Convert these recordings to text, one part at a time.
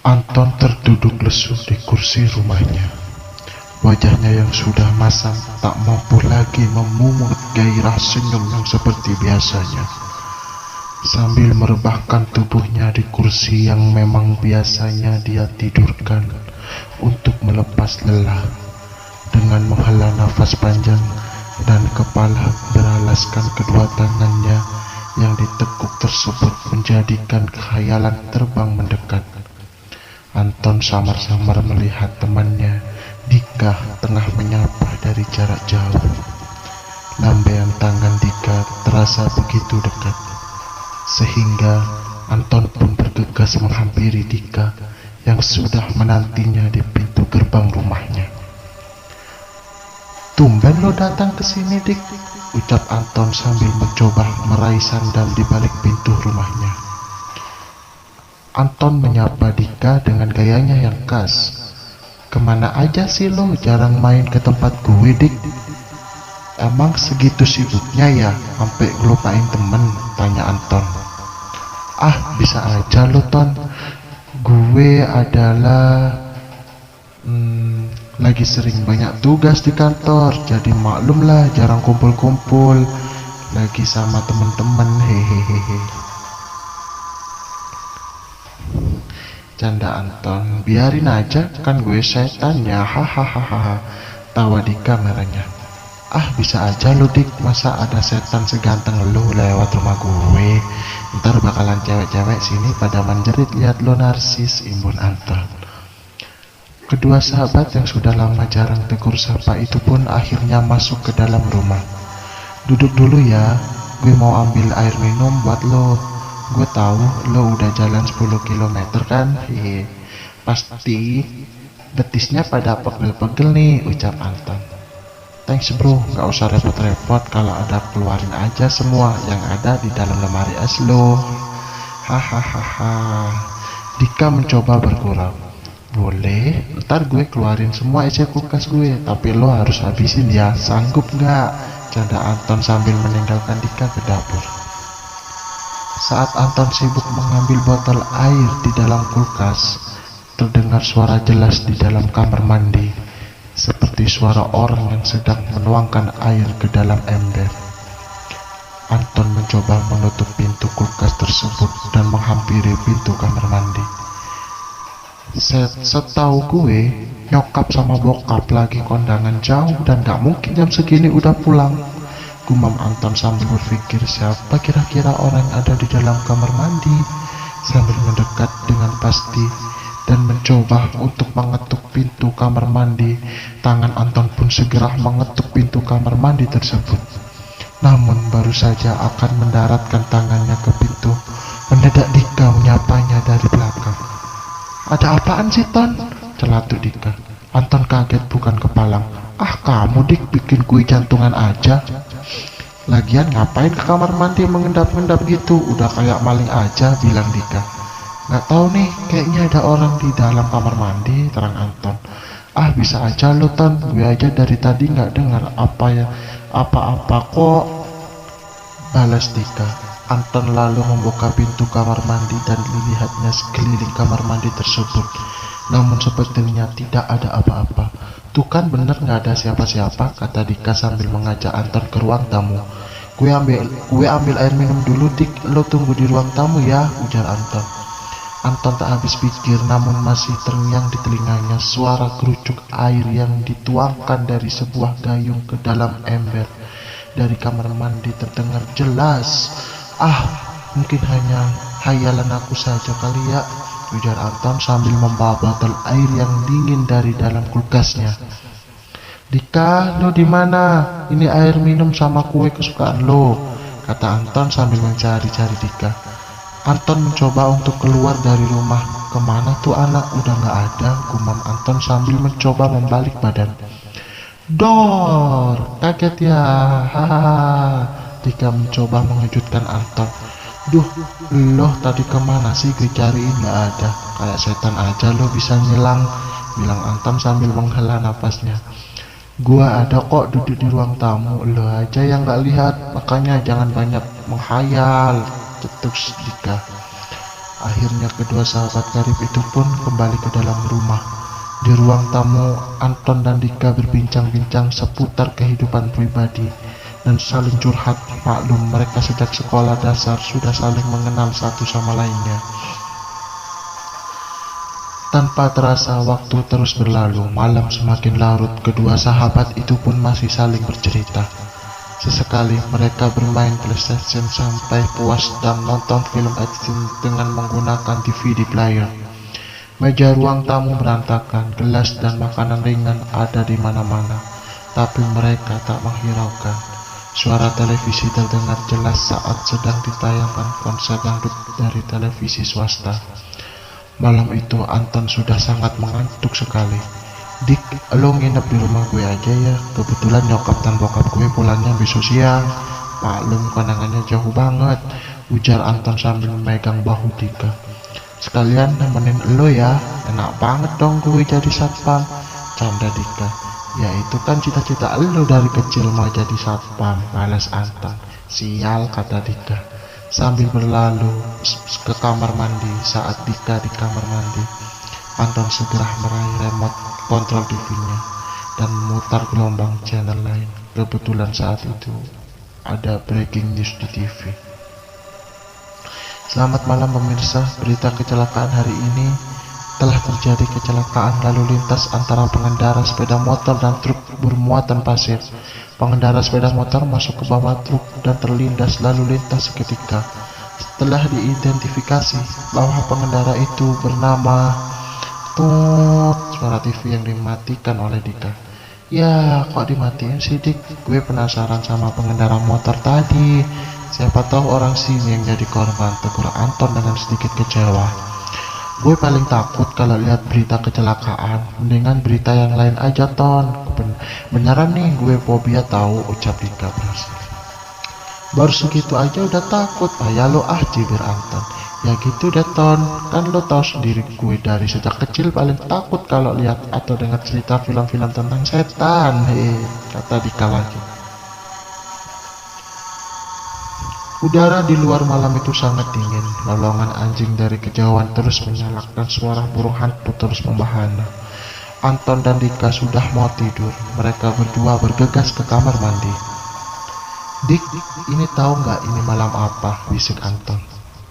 Anton terduduk lesu di kursi rumahnya. Wajahnya yang sudah masam tak mampu lagi memungut gairah senyum yang seperti biasanya. Sambil merebahkan tubuhnya di kursi yang memang biasanya dia tidurkan untuk melepas lelah, dengan menghela nafas panjang dan kepala beralaskan kedua tangannya yang ditekuk tersebut menjadikan khayalan terbang mendekat. Anton samar-samar melihat temannya Dika tengah menyapa dari jarak jauh. Lambaian tangan Dika terasa begitu dekat, sehingga Anton pun bergegas menghampiri Dika yang sudah menantinya di pintu gerbang rumahnya. "Tumben lo datang ke sini, Dik," ucap Anton sambil mencoba meraih sandal di balik pintu rumahnya. Anton menyapa Dika dengan gayanya yang khas. "Kemana aja sih lo, jarang main ke tempat gue, Dik?" "Emang segitu sibuknya ya, sampai ngelupain temen?" tanya Anton. "Ah, bisa aja lo, Ton. Gue adalah lagi sering banyak tugas di kantor, jadi maklum lah jarang kumpul-kumpul lagi sama temen-temen, hehehe." Canda Anton. "Biarin aja, kan gue setan ya, hahaha," tawa di kameranya. "Ah, bisa aja lo, Dik, masa ada setan seganteng lo lewat rumah gue? Ntar bakalan cewek-cewek sini pada menjerit lihat lo narsis," imbun Anton. Kedua sahabat yang sudah lama jarang tegur sapa itu pun akhirnya masuk ke dalam rumah. "Duduk dulu ya, gue mau ambil air minum buat lo. Gue tahu lo udah jalan 10 km kan? Hehe. Pasti betisnya pada pegel-pegel nih," ucap Anton. "Thanks bro, gak usah repot-repot, kalau ada keluarin aja semua yang ada di dalam lemari es lo." Hahaha. Dika mencoba bergurau. "Boleh, ntar gue keluarin semua isi kulkas gue, tapi lo harus habisin ya, sanggup gak?" canda Anton sambil meninggalkan Dika ke dapur. Saat Anton sibuk mengambil botol air di dalam kulkas, terdengar suara jelas di dalam kamar mandi, seperti suara orang yang sedang menuangkan air ke dalam ember. Anton mencoba menutup pintu kulkas tersebut dan menghampiri pintu kamar mandi. Setahu gue, nyokap sama bokap lagi kondangan jauh dan gak mungkin jam segini udah pulang, gumam Anton sambil berpikir siapa kira-kira orang yang ada di dalam kamar mandi. Sambil mendekat dengan pasti dan mencoba untuk mengetuk pintu kamar mandi, tangan Anton pun segera mengetuk pintu kamar mandi tersebut. Namun baru saja akan mendaratkan tangannya ke pintu, mendadak Dika menyapanya dari belakang. "Ada apaan sih, Ton?" celatuk Dika. Anton kaget bukan kepalang. "Ah, kamu Dik, bikin gue jantungan aja. Lagian ngapain ke kamar mandi mengendap-endap gitu, udah kayak maling aja," bilang Dika. "Gak tahu nih, kayaknya ada orang di dalam kamar mandi," terang Anton. "Ah, bisa aja lo, Ton, gue aja dari tadi gak dengar apa-apa kok," balas Dika. Anton lalu membuka pintu kamar mandi dan dilihatnya sekeliling kamar mandi tersebut. Namun sepertinya tidak ada apa-apa. "Tuh kan bener gak ada siapa-siapa," kata Dika sambil mengajak Anton ke ruang tamu. Gue ambil air minum dulu, Dik, lo tunggu di ruang tamu ya," ujar Anton. Anton tak habis pikir, namun masih terngiang di telinganya suara kerucuk air yang dituangkan dari sebuah gayung ke dalam ember dari kamar mandi terdengar jelas. "Ah, mungkin hanya hayalan aku saja kali ya," ujar Anton sambil membawa botol air yang dingin dari dalam kulkasnya. "Dika, lo di mana? Ini air minum sama kue kesukaan lo," kata Anton sambil mencari-cari Dika. Anton mencoba untuk keluar dari rumah. "Kemana tuh anak? Udah gak ada," gumam Anton sambil mencoba membalik badan. "Dor, kaget ya, hahaha." Dika mencoba mengejutkan Anton. "Duh, lo tadi kemana sih? Gue cariin gak ada. Kayak setan aja lo bisa ngilang," bilang Anton sambil menghela napasnya. "Gua ada kok duduk di ruang tamu, lo aja yang gak lihat, makanya jangan banyak menghayal," cetuk Dika. Akhirnya kedua sahabat karib itu pun kembali ke dalam rumah. Di ruang tamu, Anton dan Dika berbincang-bincang seputar kehidupan pribadi dan saling curhat. Maklum, mereka sejak sekolah dasar sudah saling mengenal satu sama lainnya. Tanpa terasa waktu terus berlalu, malam semakin larut, kedua sahabat itu pun masih saling bercerita. Sesekali mereka bermain PlayStation sampai puas dan nonton film action dengan menggunakan DVD player. Meja ruang tamu berantakan, gelas dan makanan ringan ada di mana-mana, tapi mereka tak menghiraukan. Suara televisi terdengar jelas saat sedang ditayangkan konser dangdut dari televisi swasta. Malam itu Anton sudah sangat mengantuk sekali. Dik, lo nginep di rumah gue aja ya. Kebetulan nyokap dan bokap gue pulangnya besok siang. Maklum kondangannya jauh banget, ujar Anton sambil memegang bahu Dika. Sekalian nemenin lo ya. Enak banget dong gue jadi satpam, canda Dika. Ya itu kan cita-cita lo dari kecil mau jadi satpam, balas Anton. Sial, kata Dika sambil berlalu ke kamar mandi. Saat Dika di kamar mandi, Anton segera meraih remote kontrol TV-nya dan memutar gelombang channel lain. Kebetulan saat itu ada breaking news di TV. Selamat malam pemirsa, berita kecelakaan hari ini. Telah terjadi kecelakaan lalu lintas antara pengendara sepeda motor dan truk bermuatan pasir. Pengendara sepeda motor masuk ke bawah truk dan terlindas lalu lintas seketika. Setelah diidentifikasi bahwa pengendara itu bernama suara TV yang dimatikan oleh Dika. Ya, kok dimatiin sih Dik? Gue penasaran sama pengendara motor tadi. Siapa tahu orang sini yang jadi korban, tegur Anton dengan sedikit kecewa. Gue paling takut kalau lihat berita kecelakaan. Mendingan berita yang lain aja, Ton. Beneran nih, gue fobia tahu, ucap Dika berhasil. Baru segitu aja udah takut. Ya lo cibir Anton. Ya gitu deh Ton, kan lo tahu sendiri gue dari sejak kecil paling takut kalau lihat atau dengar cerita film-film tentang setan. Kata Dika lagi. Udara di luar malam itu sangat dingin. Lolongan anjing dari kejauhan terus menyalak dan suara burung hantu terus membahana. Anton dan Dika sudah mau tidur. Mereka berdua bergegas ke kamar mandi. Dik, ini tahu nggak ini malam apa? Bisik Anton.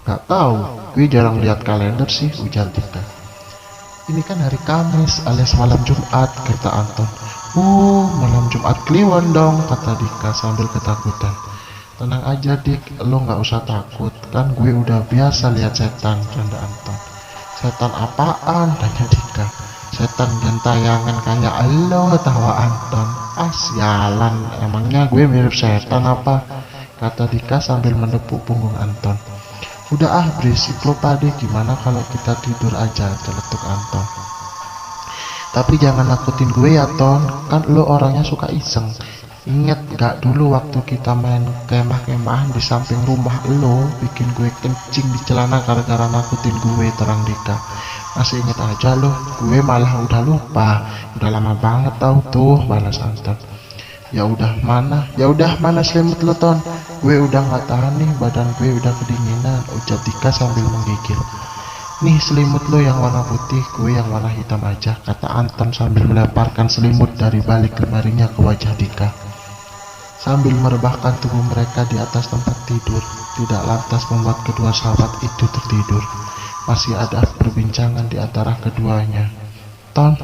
Gak tahu, gue jarang lihat kalender sih, ujar Dika. Ini kan hari Kamis alias malam Jumat, kata Anton. Malam Jumat Kliwon dong, kata Dika sambil ketakutan. Tenang aja Dik, lo gak usah takut, kan gue udah biasa lihat setan, canda Anton. Setan apaan? Tanya Dika. Setan gentayangan kayak lo, tawa Anton. Sialan, emangnya gue mirip setan apa? Kata Dika sambil menepuk punggung Anton. Udah berisik lo pade, gimana kalau kita tidur aja, celetuk Anton. Tapi jangan nakutin gue ya Ton, kan lo orangnya suka iseng. Ingat gak dulu waktu kita main kemah-kemahan di samping rumah lo, bikin gue kencing di celana gara-gara nakutin gue, terang Dika. Masih inget aja lo, gue malah udah lupa, udah lama banget tau tuh, balas Anton. Ya udah mana selimut lo Ton, gue udah gak tahan nih, badan gue udah kedinginan, ucap Dika sambil menggigil. Nih selimut lo yang warna putih, gue yang warna hitam aja, kata Anton sambil melemparkan selimut dari balik lemarinya ke wajah Dika. Sambil merebahkan tubuh mereka di atas tempat tidur, tidak lantas membuat kedua sahabat itu tertidur. Masih ada perbincangan di antara keduanya. Ton,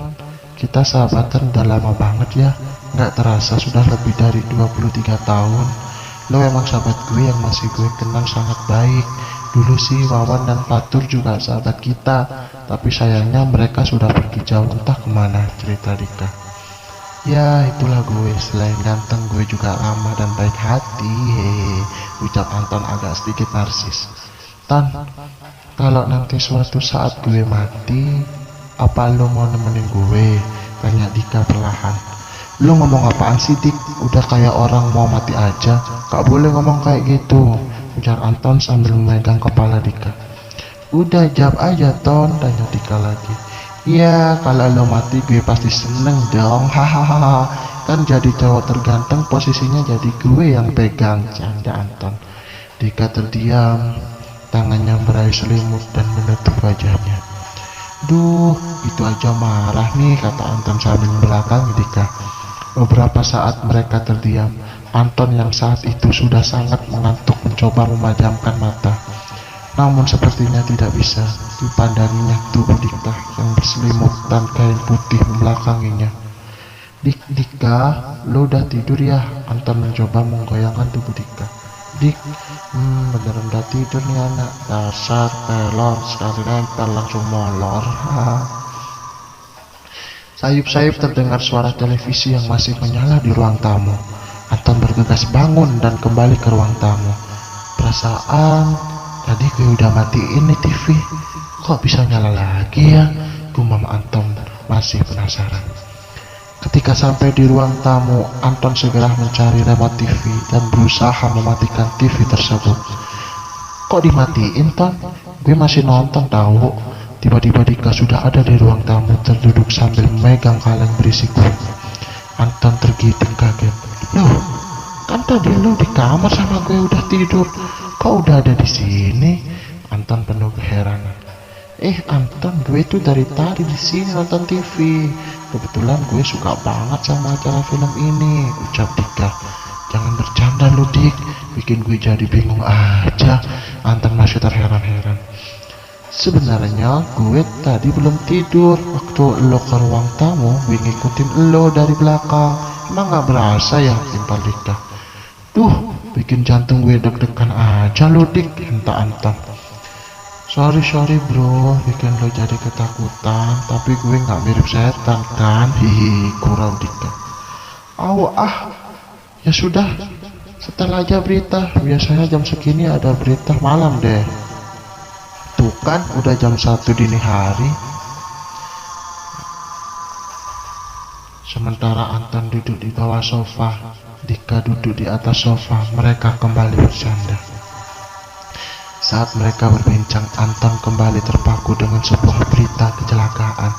kita sahabatan udah lama banget ya. Gak terasa sudah lebih dari 23 tahun. Lo emang sahabat gue yang masih gue kenal sangat baik. Dulu sih Wawan dan Fatur juga sahabat kita, tapi sayangnya mereka sudah pergi jauh entah kemana, cerita Dika. Ya itulah gue, selain ganteng gue juga ramah dan baik hati, ucap Anton agak sedikit narsis. Tan, kalau nanti suatu saat gue mati, apa lo mau nemenin gue? Tanya Dika perlahan. Lu ngomong apaan sih Dik? Udah kayak orang mau mati aja. Gak boleh ngomong kayak gitu, ujar Anton sambil memegang kepala Dika. Udah jawab aja Ton, tanya Dika lagi. Ya kalau lo mati gue pasti seneng dong, hahaha. Kan jadi cowok terganteng posisinya jadi gue yang pegang, canda Anton. Dika terdiam. Tangannya meraih selimut dan menutup wajahnya. Duh, itu aja marah nih, kata Anton sambil membelakangi Dika. Beberapa saat mereka terdiam. Anton yang saat itu sudah sangat mengantuk mencoba memejamkan mata. Namun sepertinya tidak bisa. Dipandanginya tubuh Dika yang berselimut dan kain putih membelakanginya. Dika, lo udah tidur ya? Anton mencoba menggoyangkan tubuh Dika. Beneran udah tidur nih anak. Dasar pelor, sekali nempel langsung molor. Sayup-sayup terdengar suara televisi yang masih menyala di ruang tamu. Anton bergegas bangun dan kembali ke ruang tamu. Perasaan tadi gue udah matiin nih TV, kok bisa nyala lagi ya? Gumam Anton masih penasaran. Ketika sampai di ruang tamu, Anton segera mencari remote TV dan berusaha mematikan TV tersebut. Kok dimatiin, Ton? Gue masih nonton tahu. Tiba-tiba Dika sudah ada di ruang tamu terduduk sambil memegang kaleng berisi kue. Anton tergiting kaget. Loh, kan tadi lo di kamar sama gue udah tidur, kok udah ada di sini? Anton penuh keheranan. Anton, gue tuh dari tadi di sini nonton TV. Kebetulan gue suka banget sama acara film ini, ucap Dika. Jangan bercanda lu, Dik, bikin gue jadi bingung aja. Anton masih terheran-heran. Sebenarnya gue tadi belum tidur. Waktu lo ke ruang tamu, gue ngikutin lo dari belakang. Emang gak berasa ya, timpal Dika. Duh, bikin jantung gue deg-degan aja lo, Dik, entah Anton. Sorry bro, bikin lo jadi ketakutan, tapi gue gak mirip setan kan? Hihi, kurang Dika. Ya sudah, setel aja berita. Biasanya jam segini ada berita malam deh. Tuh kan, udah jam 1 dini hari. Sementara Anton duduk di bawah sofa, Dika duduk di atas sofa. Mereka kembali bercanda. Saat mereka berbincang, Anton kembali terpaku dengan sebuah berita kecelakaan.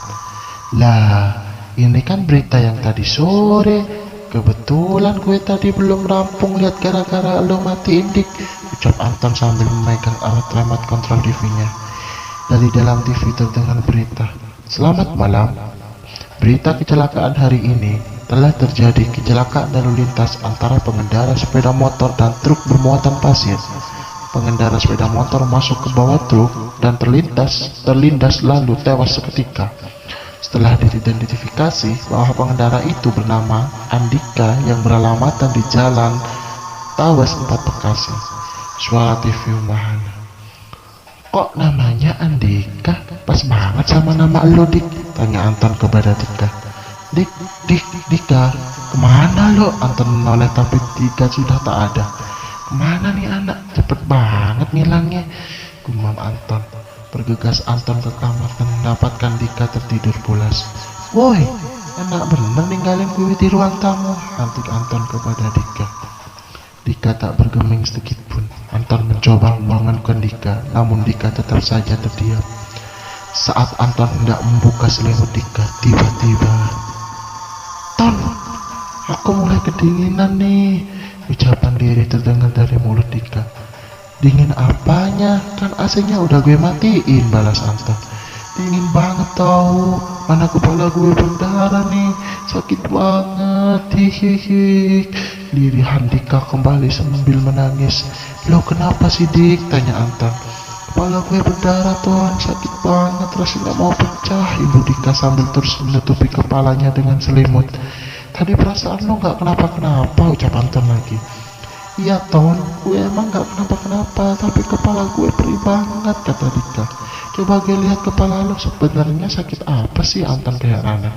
Lah, ini kan berita yang tadi sore. Kebetulan gue tadi belum rampung lihat gara-gara lo matiin, Dik, ucap Anton sambil memegang alat remote kontrol TV-nya. Dari dalam TV terdengar berita. Selamat malam. Berita kecelakaan hari ini. Telah terjadi kecelakaan lalu lintas antara pengendara sepeda motor dan truk bermuatan pasir. Pengendara sepeda motor masuk ke bawah truk dan terlindas lalu tewas seketika. Setelah diidentifikasi bahwa pengendara itu bernama Andika yang beralamatkan di Jalan Tawes 4 Bekasi. Suara TV umbahan. Kok namanya Andika? Pas banget sama nama lo, Dik, tanya Anton kepada Dika. Dika, kemana lo? Anton menoleh tapi Dika sudah tak ada. Kemana nih anak? Cepet banget ngilangnya, gumam Anton. Bergegas Anton ke kamar dan mendapatkan Dika tertidur pulas. Woi, enak bener ninggalin gue di ruang tamu, antik Anton kepada Dika. Dika tak bergeming sedikit pun. Anton mencoba membangunkan Dika, namun Dika tetap saja terdiam. Saat Anton hendak membuka selimut Dika, tiba-tiba, Ton, aku mulai kedinginan nih. Ucapan diri terdengar dari mulut Dika. Dingin apanya? Kan AC-nya udah gue matiin, balas Anton. Dingin banget tau. Mana kepala gue berdarah nih. Sakit banget. Hihihi. Lirihan Dika kembali sambil menangis. Lo kenapa sih, Dik? Tanya Anton. Kepala gue berdarah, Ton. Sakit banget. Rasanya mau pecah. Ibu Dika sambil terus menutupi kepalanya dengan selimut. Tadi perasaan lo gak kenapa-kenapa, ucap Anton lagi. Iya, Ton, gue emang gak kenapa-kenapa, tapi kepala gue perih banget, kata Dika. Coba gue lihat kepala lo, sebenarnya sakit apa sih? Anton keheranan.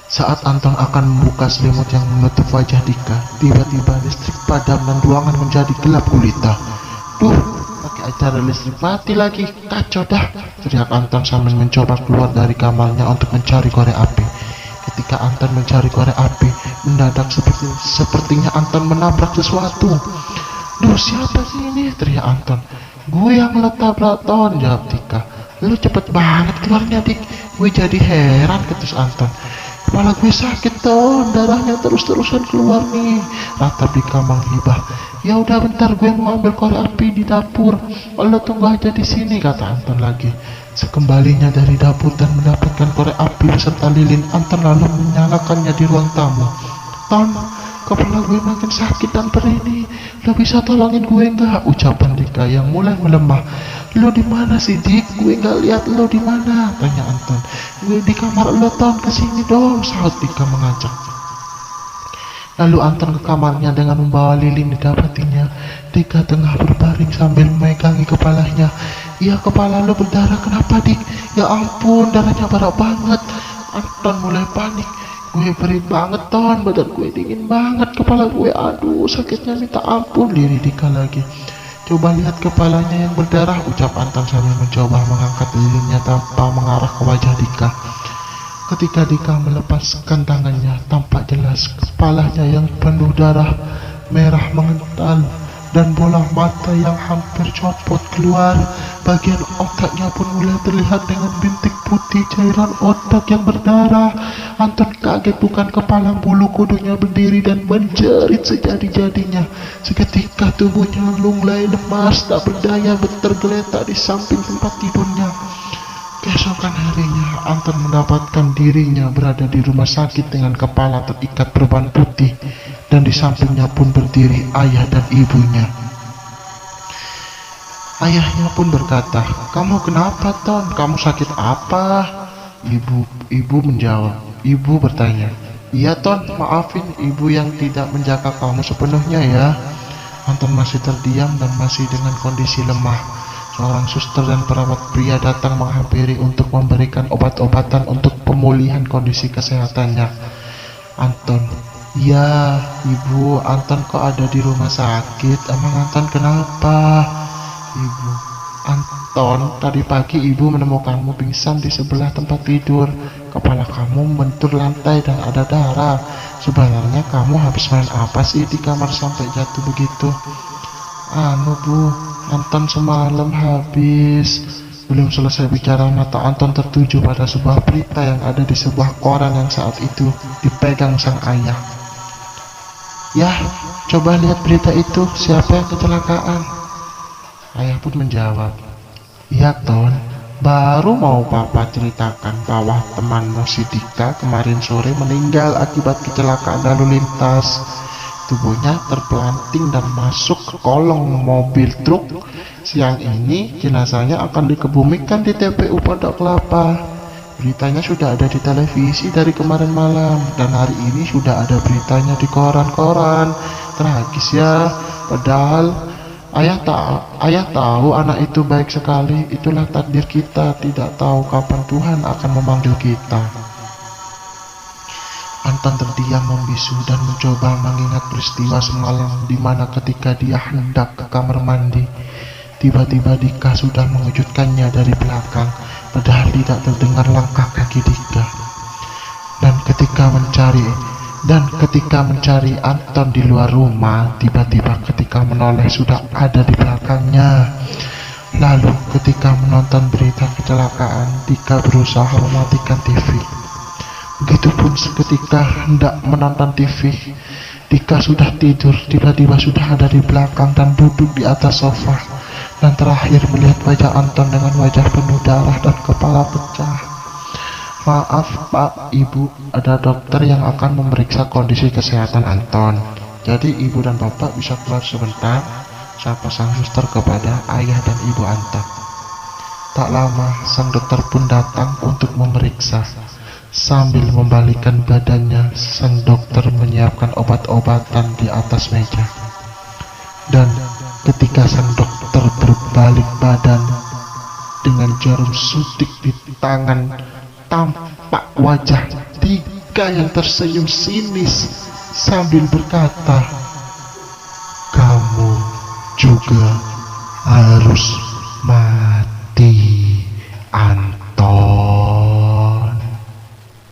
Saat Anton akan membuka selimut yang menutup wajah Dika, tiba-tiba listrik padam dan ruangan menjadi gelap gulita. Duh, pakai acara listrik mati lagi, kacau dah, teriak Anton sambil mencoba keluar dari kamarnya untuk mencari korek api. Ketika Anton mencari korek api, mendadak sepertinya Anton menabrak sesuatu. Duh, siapa sih ini? Teriak Anton. Gue yang lo tabrak, Ton, jawab Dika. Lo cepet banget keluarnya, Dik. Gue jadi heran, ketus Anton. Kepala gue sakit, Ton, darahnya terus-terusan keluar nih, ratap Dika menghibah. Ya udah bentar, gue mau ambil korek api di dapur. Lo tunggu aja di sini, kata Anton lagi. Sekembalinya dari dapur dan mendapatkan korek api beserta lilin, Anton lalu menyalakannya di ruang tamu. Ton, kepala gue makin sakit dan perih nih. Lo bisa tolongin gue nggak? Ucapan Dika yang mulai melemah. Lo di mana sih, Dik? Gue nggak lihat lo di mana, tanya Anton. Gue di kamar lo, Ton, kesini dong, sahut Dika mengajak. Lalu Anton ke kamarnya dengan membawa lilin didapatinya. Dika tengah berbaring sambil memegangi kepalanya. Ya, kepala lo berdarah, kenapa, Dik? Ya ampun, darahnya banyak banget. Anton mulai panik. Gue perih banget, Ton, badan gue dingin banget, kepala gue aduh sakitnya minta ampun, diri Dika lagi. Coba lihat kepalanya yang berdarah, ucap Anton sambil mencoba mengangkat lilinnya tanpa mengarah ke wajah Dika. Ketika Dika melepaskan tangannya, tampak jelas kepalanya yang penuh darah, merah mengental, dan bola mata yang hampir copot keluar. Bagian otaknya pun mulai terlihat dengan bintik putih cairan otak yang berdarah. Anton kaget, bukan kepala bulu kudunya berdiri dan menjerit sejadi-jadinya. Seketika tubuhnya mulai lemas, tak berdaya, tergeletak di samping tempat tidurnya. Keesokan harinya, Anton mendapatkan dirinya berada di rumah sakit dengan kepala terikat perban putih, dan di sampingnya pun berdiri ayah dan ibunya. Ayahnya pun berkata, "Kamu kenapa, Ton? Kamu sakit apa?" Ibu menjawab. Ibu bertanya, "Iya, Ton, maafin ibu yang tidak menjaga kamu sepenuhnya ya." Anton masih terdiam dan masih dengan kondisi lemah. Seorang suster dan perawat pria datang menghampiri untuk memberikan obat-obatan untuk pemulihan kondisi kesehatannya. Anton, "Ya, ibu, Anton kok ada di rumah sakit? Emang Anton kenapa?" Ibu, "Anton, tadi pagi ibu menemukanmu pingsan di sebelah tempat tidur. Kepala kamu membentur lantai dan ada darah. Sebenarnya kamu habis main apa sih di kamar sampai jatuh begitu?" Bu, Anton semalam habis." Belum selesai bicara, mata Anton tertuju pada sebuah berita yang ada di sebuah koran yang saat itu dipegang sang ayah. "Yah, coba lihat berita itu, siapa yang kecelakaan?" Ayah pun menjawab, "Iya, Ton, baru mau papa ceritakan bahwa temanmu si Dika kemarin sore meninggal akibat kecelakaan lalu lintas. Tubuhnya terpelanting dan masuk ke kolong mobil truk. Siang ini jenazahnya akan dikebumikan di TPU Pondok Kelapa. Beritanya sudah ada di televisi dari kemarin malam, dan hari ini sudah ada beritanya di koran-koran. Tragis ya, padahal ayah tahu anak itu baik sekali. Itulah takdir kita, tidak tahu kapan Tuhan akan memanggil kita." Anton terdiam membisu dan mencoba mengingat peristiwa semalam di mana ketika dia hendak ke kamar mandi, tiba-tiba Dika sudah mengejutkannya dari belakang, padahal tidak terdengar langkah kaki Dika. Dan ketika mencari Anton di luar rumah, tiba-tiba ketika menoleh sudah ada di belakangnya. Lalu ketika menonton berita kecelakaan, Dika berusaha mematikan TV. Begitupun seketika hendak menonton TV, Dika sudah tidur, tiba-tiba sudah ada di belakang dan duduk di atas sofa, dan terakhir melihat wajah Anton dengan wajah penuh darah dan kepala pecah. "Maaf Pak, Ibu, ada dokter yang akan memeriksa kondisi kesehatan Anton. Jadi Ibu dan Bapak bisa keluar sebentar," sapa sang suster kepada ayah dan ibu Anton. Tak lama, sang dokter pun datang untuk memeriksa. Sambil membalikkan badannya, sang dokter menyiapkan obat-obatan di atas meja. Dan ketika sang dokter berbalik badan dengan jarum suntik di tangan, tampak wajah Dika yang tersenyum sinis sambil berkata, "Kamu juga harus mati."